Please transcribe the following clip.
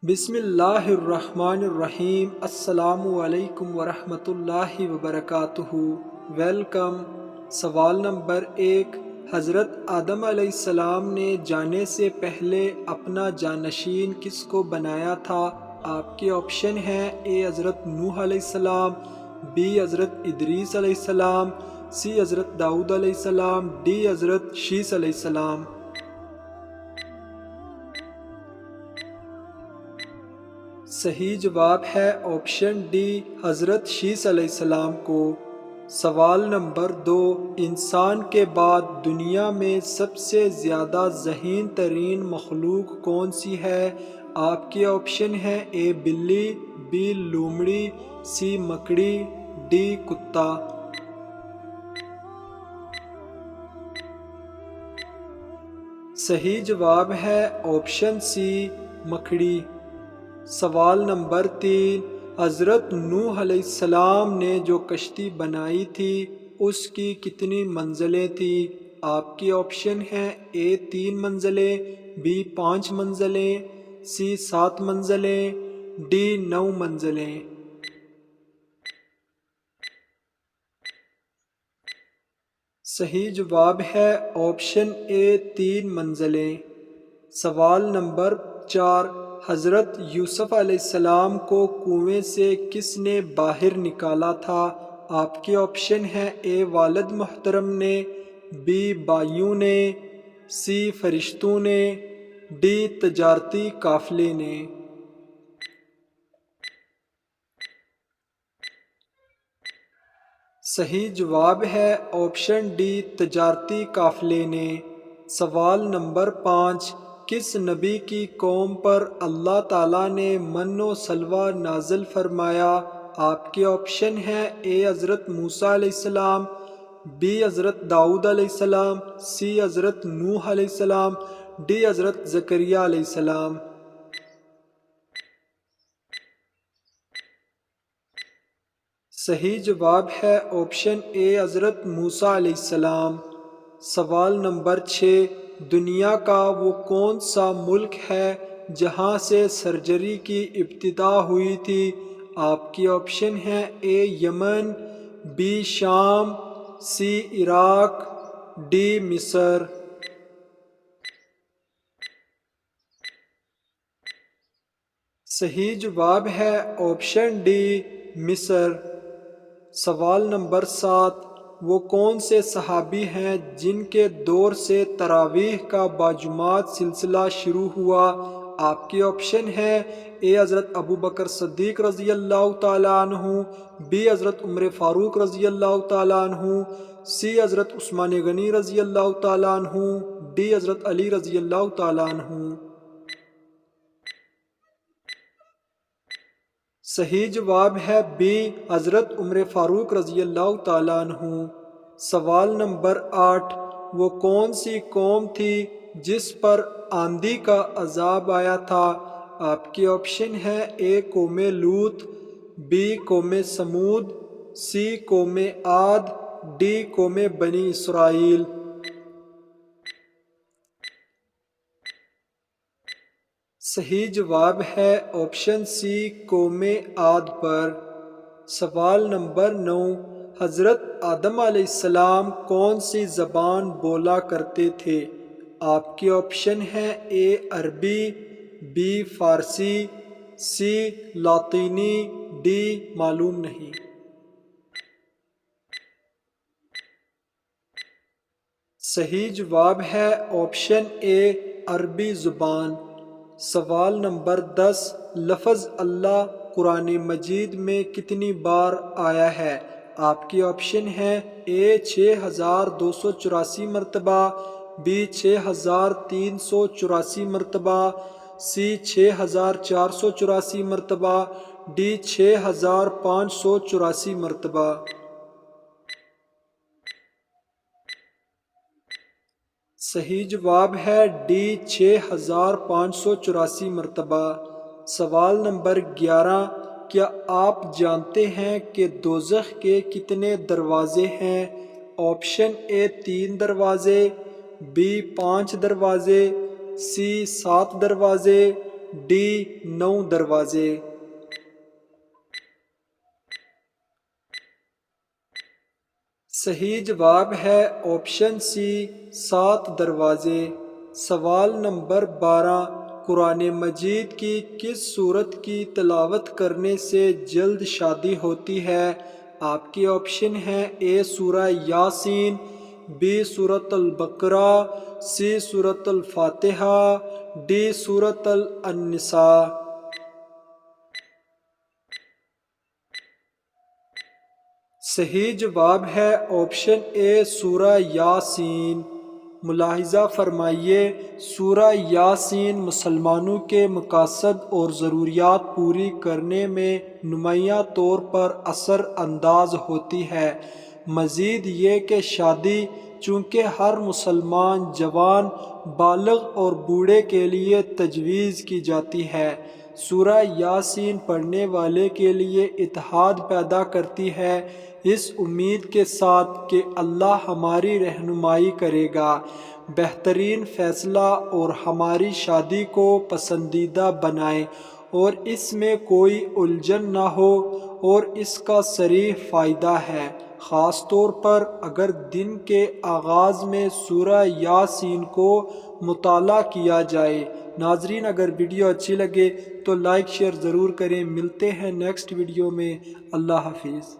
بسم اللہ الرحمن الرحیم۔ السلام علیکم ورحمۃ اللہ وبرکاتہ۔ ویلکم۔ سوال نمبر 1، حضرت آدم علیہ السلام نے جانے سے پہلے اپنا جانشین کس کو بنایا تھا؟ آپ کے آپشن ہیں: اے حضرت نوح علیہ السلام، بی حضرت ادریس علیہ السلام، سی حضرت داؤد علیہ السلام، ڈی حضرت شیس علیہ السلام۔ صحیح جواب ہے آپشن ڈی، حضرت شیس علیہ السلام کو۔ سوال نمبر 2، انسان کے بعد دنیا میں سب سے زیادہ ذہین ترین مخلوق کون سی ہے؟ آپ کے آپشن ہیں: اے بلی، بی لومڑی، سی مکڑی، ڈی کتا۔ صحیح جواب ہے آپشن سی، مکڑی۔ سوال نمبر 3، حضرت نوح علیہ السلام نے جو کشتی بنائی تھی اس کی کتنی منزلیں تھیں؟ آپ کے آپشن ہیں: اے 3 منزلیں، بی 5 منزلیں، سی 7 منزلیں، ڈی 9 منزلیں۔ صحیح جواب ہے آپشن اے، 3 منزلیں۔ سوال نمبر 4، حضرت یوسف علیہ السلام کو کنویں سے کس نے باہر نکالا تھا؟ آپ کے آپشن ہیں: اے والد محترم نے، بی بھائیوں نے، سی فرشتوں نے، ڈی تجارتی قافلے نے۔ صحیح جواب ہے آپشن ڈی، تجارتی قافلے نے۔ سوال نمبر 5، کس نبی کی قوم پر اللہ تعالیٰ نے من و سلوہ نازل فرمایا؟ آپ کے آپشن ہیں: اے حضرت موسیٰ علیہ السلام، بی حضرت داؤد علیہ السلام، سی حضرت نوح علیہ السلام، ڈی حضرت زکریہ علیہ السلام۔ صحیح جواب ہے آپشن اے، حضرت موسیٰ علیہ السلام۔ سوال نمبر 6، دنیا کا وہ کون سا ملک ہے جہاں سے سرجری کی ابتدا ہوئی تھی؟ آپ کی آپشن ہیں: اے یمن، بی شام، سی عراق، ڈی مصر۔ صحیح جواب ہے آپشن ڈی، مصر۔ سوال نمبر 7، وہ کون سے صحابی ہیں جن کے دور سے تراویح کا باجماعت سلسلہ شروع ہوا؟ آپ کے آپشن ہیں: اے حضرت ابوبکر صدیق رضی اللہ تعالیٰ عنہ، بی حضرت عمر فاروق رضی اللہ تعالیٰ عنہ، سی حضرت عثمان غنی رضی اللہ تعالیٰ عنہ، ڈی حضرت علی رضی اللہ تعالیٰ عنہ۔ صحیح جواب ہے بی، حضرت عمر فاروق رضی اللہ تعالیٰ عنہ۔ سوال نمبر 8، وہ کون سی قوم تھی جس پر آندھی کا عذاب آیا تھا؟ آپ کے آپشن ہیں: اے قوم لوط، بی قوم سمود، سی قوم عاد، ڈی قوم بنی اسرائیل۔ صحیح جواب ہے آپشن سی، قوم عاد پر۔ سوال نمبر 9، حضرت آدم علیہ السلام کون سی زبان بولا کرتے تھے؟ آپ کے آپشن ہیں: اے عربی، بی فارسی، سی لاطینی، ڈی معلوم نہیں۔ صحیح جواب ہے آپشن اے، عربی زبان۔ سوال نمبر 10، لفظ اللہ قرآن مجید میں کتنی بار آیا ہے؟ آپ کے آپشن ہیں: اے 6284 مرتبہ، بی 6384 مرتبہ، سی 6484 مرتبہ، ڈی 6584 مرتبہ۔ صحیح جواب ہے ڈی، 6584 مرتبہ۔ سوال نمبر 11، کیا آپ جانتے ہیں کہ دوزخ کے کتنے دروازے ہیں؟ آپشن اے 3 دروازے، بی 5 دروازے، سی 7 دروازے، ڈی 9 دروازے۔ صحیح جواب ہے آپشن سی 7 دروازے۔ سوال نمبر 12، قرآن مجید کی کس سورت کی تلاوت کرنے سے جلد شادی ہوتی ہے؟ آپ کے آپشن ہیں اے سورہ یاسین، بی سورۃ البقرہ، سی سورۃ الفاتحہ، ڈی سورۃ النساء۔ صحیح جواب ہے آپشن اے سورہ یاسین۔ ملاحظہ فرمائیے، سورہ یاسین مسلمانوں کے مقاصد اور ضروریات پوری کرنے میں نمایاں طور پر اثر انداز ہوتی ہے۔ مزید یہ کہ شادی چونکہ ہر مسلمان جوان، بالغ اور بوڑھے کے لیے تجویز کی جاتی ہے، سورہ یاسین پڑھنے والے کے لیے اتحاد پیدا کرتی ہے، اس امید کے ساتھ کہ اللہ ہماری رہنمائی کرے گا، بہترین فیصلہ اور ہماری شادی کو پسندیدہ بنائے اور اس میں کوئی الجھن نہ ہو، اور اس کا صریح فائدہ ہے، خاص طور پر اگر دن کے آغاز میں سورہ یاسین کو مطالعہ کیا جائے۔ ناظرین، اگر ویڈیو اچھی لگے تو لائک شیئر ضرور کریں۔ ملتے ہیں نیکسٹ ویڈیو میں۔ اللہ حافظ۔